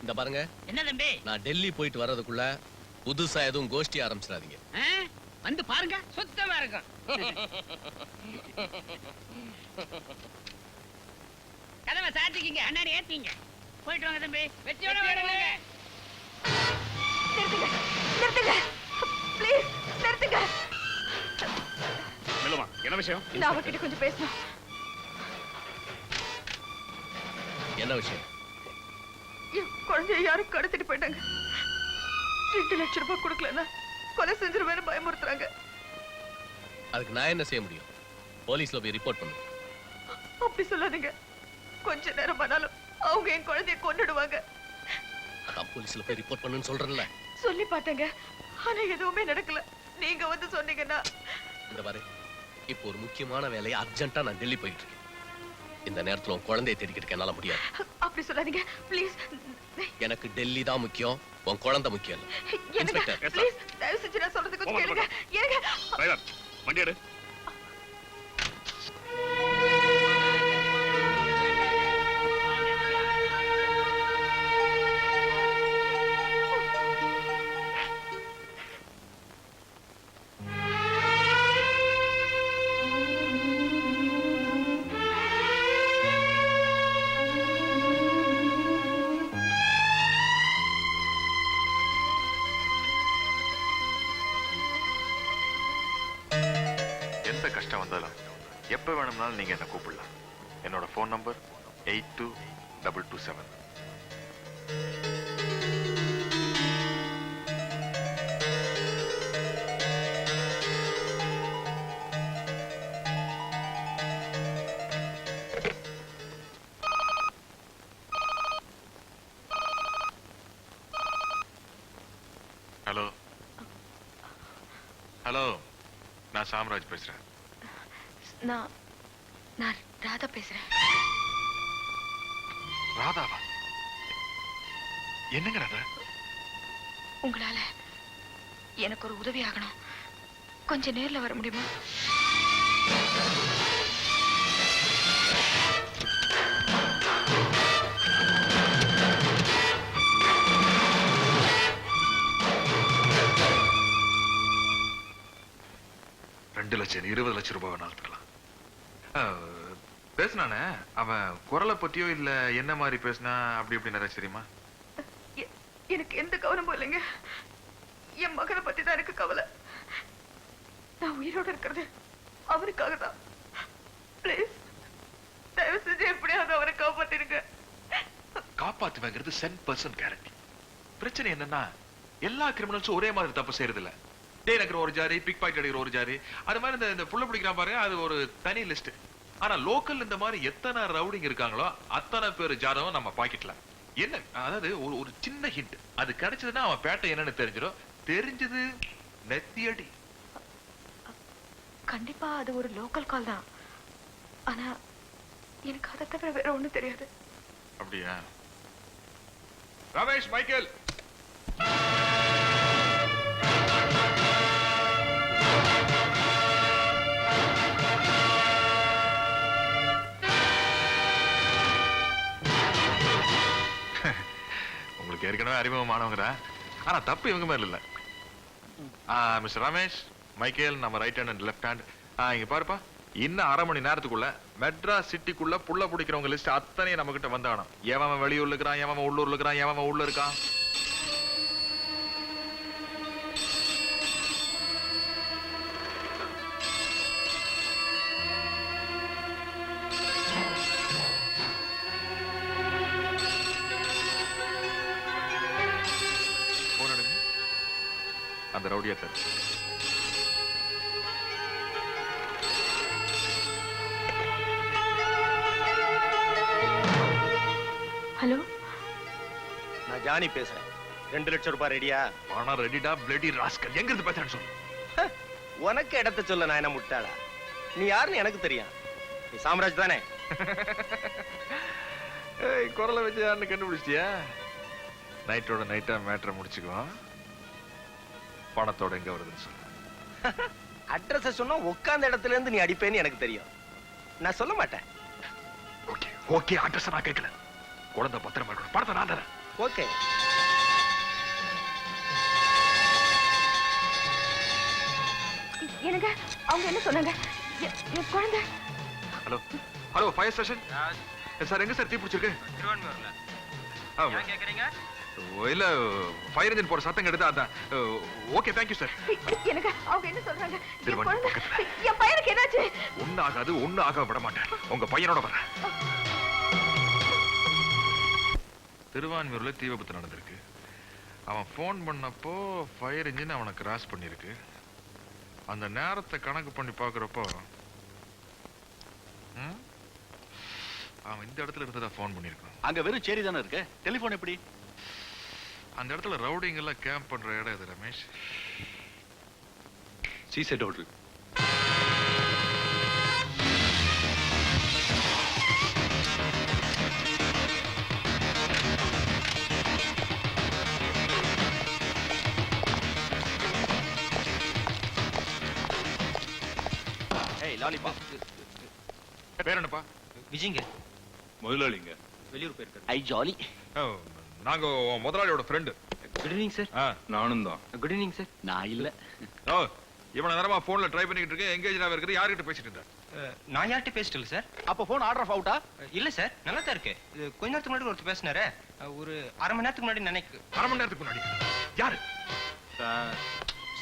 இந்த பாருங்க, என்ன தம்பி, நான் டெல்லி போயிட்டு வர்றதுக்குள்ள புதுசா எதுவும் கோஷ்டி ஆரம்பிச்சிடாதீங்க. வந்து பாருங்க, சுத்தமா இருக்கும். கதவை சாத்திக்கிங்க, அண்ணாடி ஏத்திங்க. போயிட்டு வாங்க தம்பி, வெற்றியோட வரணுங்க. நிறுத்துங்க, நிறுத்துங்க, ப்ளீஸ் நிறுத்துங்க. மெல்லுமா, என்ன விஷயம்? நான் அவகிட்ட கொஞ்சம் பேசணும். என்ன விஷயம்? என் குழந்தைய யாரும் கடத்திட்டு போயிட்டாங்க. 2 லட்சம் ரூபாய் கொடுக்கலன்னா கொலை செஞ்சிருவேன்னு பயமுறுத்துறாங்க. அதுக்கு நான் என்ன செய்ய முடியும்? போலீஸ்ல போய் ரிப்போர்ட் பண்ணு. அப்படி சொல்லாதீங்க. கொஞ்ச நேரம் ஆனாலும் அவங்க என் குழந்தைய கொன்னுடுவாங்க. அதான் போலீஸ்ல போய் ரிப்போர்ட் பண்ணுன்னு சொல்றேன்ல. சொல்லி பார்த்தேங்க, ஆனா எதுவுமே நடக்கல. நீங்க வந்து சொன்னீங்கன்னா. இந்த பாரு, இப்போ ஒரு முக்கியமான வேலையை அர்ஜென்ட்டா நான் டெல்லி போயிட்டு இருக்கேன். இந்த நேரத்துல உன் குழந்தையை தேடிக்கிட்டு என்னால முடியாது. அப்படி சொல்லாதீங்க ப்ளீஸ். எனக்கு டெல்லி தான் முக்கியம், உன் குழந்தை முக்கியம் இல்ல. எனக்கு ப்ளீஸ் தயவு செஞ்சு நான் சொல்றது கொஞ்சம் கேளுங்க. ஏங்க டிரைவர், வண்டி எடு. கஷ்டம் வந்தாலும் எப்ப வேணும்னாலும் நீங்க என்ன கூப்பிடலாம். என்னோட போன் நம்பர் 8227. ஹலோ ஹலோ, நான் சாம்ராஜ் பேசுறேன். நான் ராதா பேசுறேன். ராதாவா? என்னங்க ராதா? உங்களால எனக்கு ஒரு உதவி ஆகணும். கொஞ்சம் நேர்ல வர முடியுமா? $2 லட்சம் 20 லட்சம் ரூபாய் வேணாலும் தரலாம். பேசினானே, அவன் குரலை பத்தியோ இல்ல என்ன மாதிரி பேசினா அப்படி இப்படி நிறைய தெரியுமா? எனக்கு எந்த கவனமும் இல்லைங்க. என் மகனை பத்தி தான் எனக்கு கவலை. நான் உயிரோட இருக்கிறது அவருக்காக தான். பிளீஸ் தயவு செஞ்சு எப்படியாவது அவரை காப்பாத்திருங்க. காப்பாத்துவேங்கிறது 100% கேரண்டி. பிரச்சனை என்னன்னா, எல்லா கிரிமினல்ஸும் ஒரே மாதிரி தப்பு செய்யறது இல்ல. டே நகர் ஒரு ஜாரி, பிக் பாக்கெட் அடிக்கிற ஒரு ஜாரி, அது மாதிரி இந்த புள்ள பிடிக்கிறான் பாருங்க, அது ஒரு தனி லிஸ்ட். ஆனா லோக்கல் இந்த மாதிரி எத்தனை ரவுடிங் இருக்காங்களோ அத்தனை பேர் ஜாதகம் நம்ம பாக்கெட்ல. என்ன அதாவது ஒரு சின்ன ஹிண்ட் அது கிடைச்சதுன்னா அவன் பேட்டை என்னன்னு தெரிஞ்சிடும். தெரிஞ்சது நெத்தியடி. கண்டிப்பா அது ஒரு லோக்கல் கால் தான். ஆனா எனக்கு அதை தவிர வேற ஒண்ணும் தெரியாது. அப்படியா? ரமேஷ், மைக்கேல், உங்களுக்கு ஏற்கனவே அறிமுகமானவங்க தான். ஆனா தப்பு இவங்க மேல இல்ல. மிஸ்டர் ரமேஷ், மைக்கேல், நம்ம right hand and left hand. இங்க பாருப்பா, இன்னும் 1/2 மணி நேரத்துக்குள்ள மெட்ராஸ் சிட்டிக்குள்ள புள்ள பிடிக்கிறவங்க லிஸ்ட் அத்தனையும் நம்ம கிட்ட வந்தாகணும். எவன் வெளியூர்ல இருக்கிறான், எவன் உள்ளூர்ல இருக்கிறான், எவன் உள்ள இருக்கான். அந்த ரவுடியா சார். ஹலோ, நான் ஜானி பேசுறேன். 2 லட்சம் ரூபாய் ரெடியா? பணம் ரெடிடா. பிளடி ராஸ்கல், எங்க இருந்து பேசுறேன்னு சொல்லு. உனக்கு இடத்த சொல்ல நான் என்ன முட்டாளா? நீ யாருன்னு எனக்கு தெரியும். நீ சாம்ராஜ் தானே? குரலை வச்சு யாருன்னு கண்டுபிடிச்சியா? நைட்டோட நைட்டா மேட்டரை முடிச்சுக்குவோம். பணத்தோட எங்க வருதுன்னு சொல்லு. அட்ரஸ் சொன்னா உட்கார்ந்த இடத்துல இருந்து நீ அடிப்பேன்னு எனக்கு தெரியும். நான் சொல்ல மாட்டேன். ஓகே. ஓகே அட்ரஸ் நான் கேட்கல. குழந்தை பத்திரமா இருக்கணும். பணத்தை நான் தரேன். ஓகே. எனக்கு அவங்க என்ன சொன்னாங்க? என் குழந்தை. Hello hello fire station sir. எங்க சார் தீ பிடிச்சிருக்கு? திருவான்மையூர்ல. ஆமா. ஏன் கேக்குறீங்க? இல்ல ஃபயர் இன்ஜின் போற சத்தம் கேட்டது அதான். Okay thank you sir. எனக்கு அவங்க என்ன சொல்றாங்க? என் திருவான்மையூர் குழந்தை, பக்கத்துல. என் பையனுக்கு என்னாச்சு? ஒண்ணு ஆக விட மாட்டேன். உங்க பையனோட வரேன். திருவான்மையூர்ல தீ விபத்து நடந்திருக்கு. அவன் ஃபோன் பண்ணப்போ ஃபயர் இன்ஜின் அவனை கிராஸ் பண்ணிருக்கு. அந்த நேரத்தை கணக்கு பண்ணி பாக்குறப்போ அவன் இந்த இடத்துல இருந்ததா ஃபோன் பண்ணிருக்கான். அங்க வெறும் சேரி தானே இருக்கு. டெலிபோன் எப்படி? அந்த இடத்துல ரவுடிங் எல்லாம் கேம்ப் பண்ற இடம் இது ரமேஷ். சீசைட் ஓடுது. ஏய் லாலிபாப். பேர் என்னப்பா? விஜய்ங்க. முதலாளிங்க. வெளியூர் போயிருக்காரு. ஐ ஜாலி. நாங்க முதலாளியோட ஃப்ரெண்டு. Good evening sir. நானும் தான். Good evening sir. நான் இல்ல. இவனை நேரமா போன்ல ட்ரை பண்ணிட்டு இருக்கேன். எங்கேஜ் இருக்கிறது யார்கிட்ட பேசிட்டு இருந்தா? நான் யார்கிட்ட பேசிட்டு இல்ல சார். அப்ப போன் ஆர்டர் ஆஃப் அவுட்டா? இல்ல சார், நல்லா தான் இருக்கு. கொஞ்ச நேரத்துக்கு முன்னாடி ஒருத்தர் பேசினாரு. ஒரு அரை மணி நேரத்துக்கு முன்னாடி நினைக்கு. அரை மணி நேரத்துக்கு முன்னாடி யாரு? சார்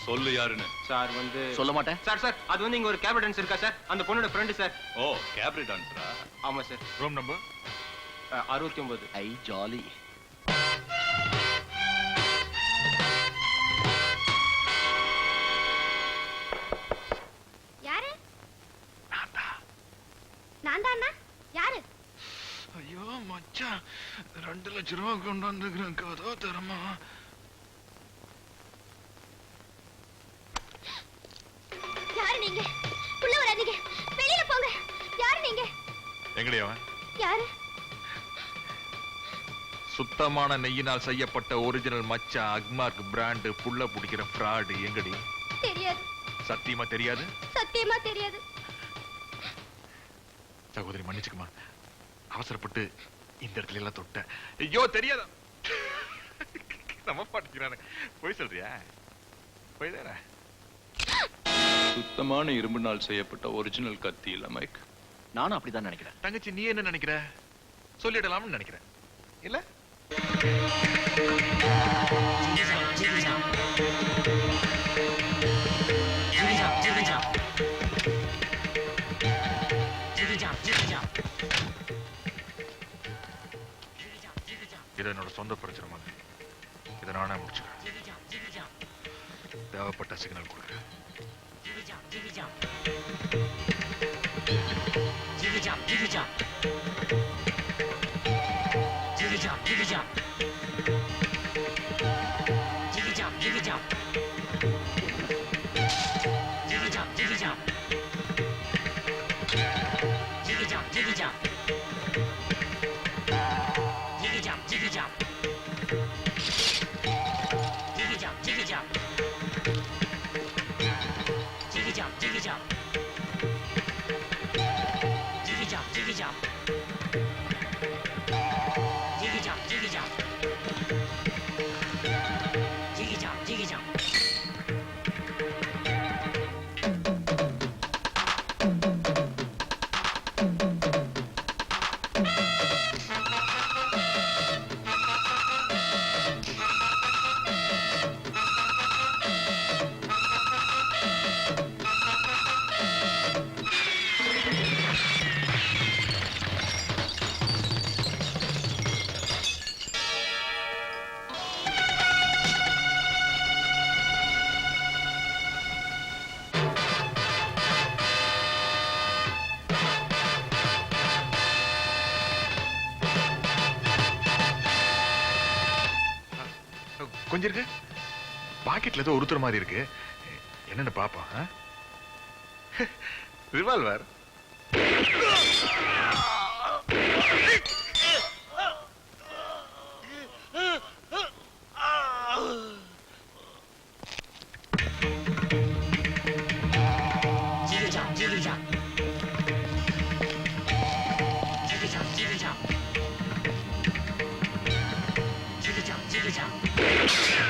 சொல்லு யாருன்னு. சார் வந்து சொல்ல மாட்டேன். சார் அது வந்து இங்க ஒரு கேப் டான்ஸ் இருக்கா சார். அந்த பொண்ணோட ஃப்ரெண்டு சார். ஓ கேப்ரி டான்ஸரா? ஆமா சார். Room number 69. ஐ ஜாலி. யாரு? நான் தான். யாரு? ஐயோ மச்சான் 2 லட்சம் ரூபாய் கொண்டு வந்துக்கிறேன். கதோ தரமா? யாரு நீங்க? உள்ள வராதீங்க. வெளியில போங்க. யாரு நீங்க? எங்கடி அவன்? யாரு? சுத்தமான நெய்யினால் செய்யப்பட்ட ஒரிஜினல் மச்சா அக்மார்க் பிராண்ட் புள்ள பிடிக்கிற ஃப்ராடு. எங்கடி? தெரியாது. சத்தியமா தெரியாது? சத்தியமா தெரியாது. சகோதரி மன்னிச்சுக்குமா, அவசரப்பட்டு இந்த இடத்துல எல்லாம் தொட்ட. ஐயோ தெரியாதா? நம்ம பாட்டுக்கிறானே. போய் சொல்றியா? போய் தானே. சுத்தமான இரும்பினால் செய்யப்பட்ட ஒரிஜினல் கத்தி இல்ல மைக். நானும் அப்படிதான் நினைக்கிறேன். தங்கச்சி நீ என்ன நினைக்கிற? சொல்லிடலாம்னு நினைக்கிறேன் இல்ல? இது என்னோட சொந்த பிரச்சனை மாதிரி. இதை நானே முடிச்சுக்கிறேன். தேவைப்பட்ட சிக்னல் கொடுக்குறேன். கொஞ்சம் இருக்கு. பாக்கெட்ல ஏதோ ஒருத்தர் மாதிரி இருக்கு. என்னன்னு பாப்போம். ரிவால்வர். மாட்டிக்கிச்சான்